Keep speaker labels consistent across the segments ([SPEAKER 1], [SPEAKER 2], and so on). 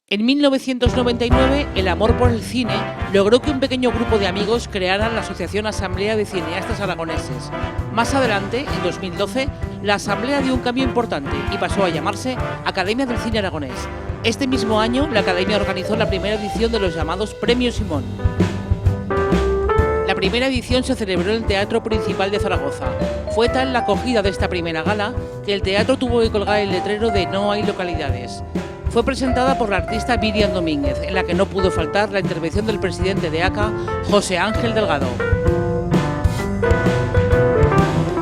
[SPEAKER 1] En 1999, el amor por el cine logró que un pequeño grupo de amigos crearan la Asociación Asamblea de Cineastas Aragoneses. Más adelante, en 2012, la asamblea dio un cambio importante y pasó a llamarse Academia del Cine Aragonés. Este mismo año, la Academia organizó la primera edición de los llamados Premios Simón. La primera edición se celebró en el Teatro Principal de Zaragoza. Fue tal la acogida de esta primera gala que el teatro tuvo que colgar el letrero de "No hay localidades". Fue presentada por la artista Miriam Domínguez, en la que no pudo faltar la intervención del presidente de ACA, José Ángel Delgado.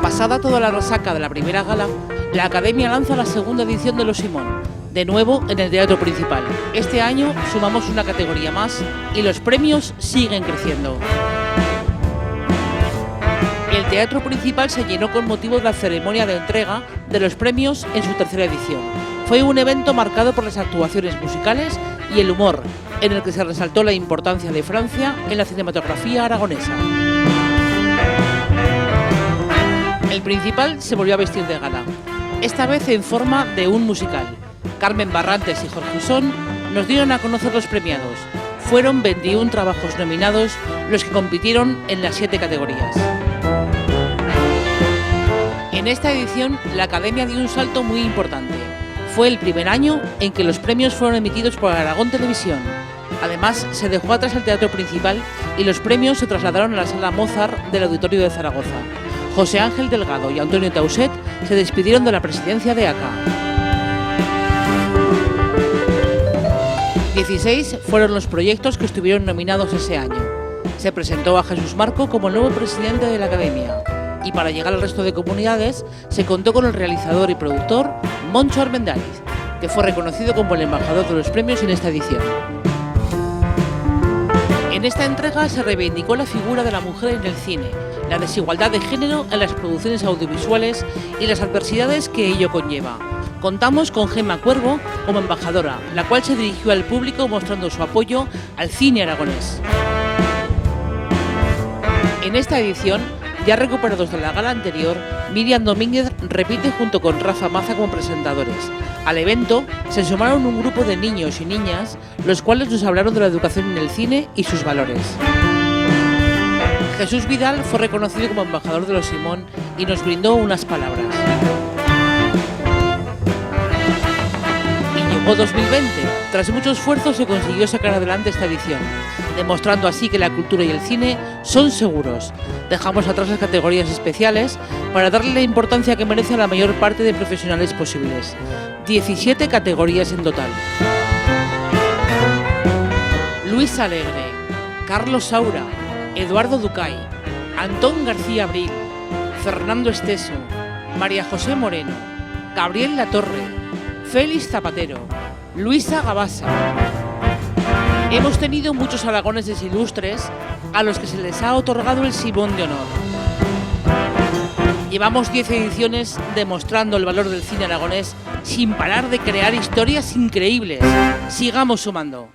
[SPEAKER 1] Pasada toda la resaca de la primera gala, la Academia lanza la segunda edición de los Simón, de nuevo en el Teatro Principal. Este año sumamos una categoría más y los premios siguen creciendo. El Teatro Principal se llenó con motivo de la ceremonia de entrega de los premios en su tercera edición. Fue un evento marcado por las actuaciones musicales y el humor, en el que se resaltó la importancia de Francia en la cinematografía aragonesa. El Principal se volvió a vestir de gala, esta vez en forma de un musical. Carmen Barrantes y Jorge Usón nos dieron a conocer los premiados. Fueron 21 trabajos nominados los que compitieron en las 7 categorías. En esta edición, la Academia dio un salto muy importante. Fue el primer año en que los premios fueron emitidos por Aragón Televisión. Además, se dejó atrás el Teatro Principal y los premios se trasladaron a la Sala Mozart del Auditorio de Zaragoza. José Ángel Delgado y Antonio Tauset se despidieron de la presidencia de ACA. 16 fueron los proyectos que estuvieron nominados ese año. Se presentó a Jesús Marco como el nuevo presidente de la Academia. Y para llegar al resto de comunidades, se contó con el realizador y productor Moncho Armendáriz, que fue reconocido como el embajador de los premios en esta edición. En esta entrega se reivindicó la figura de la mujer en el cine, la desigualdad de género en las producciones audiovisuales y las adversidades que ello conlleva. Contamos con Gemma Cuervo como embajadora, la cual se dirigió al público mostrando su apoyo al cine aragonés. En esta edición, ya recuperados de la gala anterior, Miriam Domínguez repite junto con Rafa Maza como presentadores. Al evento se sumaron un grupo de niños y niñas, los cuales nos hablaron de la educación en el cine y sus valores. Jesús Vidal fue reconocido como embajador de los Simón y nos brindó unas palabras. Y llegó 2020. Tras mucho esfuerzo se consiguió sacar adelante esta edición, demostrando así que la cultura y el cine son seguros. Dejamos atrás las categorías especiales para darle la importancia que merece a la mayor parte de profesionales posibles. 17 categorías en total. Luis Alegre, Carlos Saura, Eduardo Ducay, Antón García Abril, Fernando Esteso, María José Moreno, Gabriel Latorre, Félix Zapatero, Luisa Gabasa. Hemos tenido muchos aragoneses ilustres a los que se les ha otorgado el Simón de Honor. Llevamos 10 ediciones demostrando el valor del cine aragonés sin parar de crear historias increíbles. Sigamos sumando.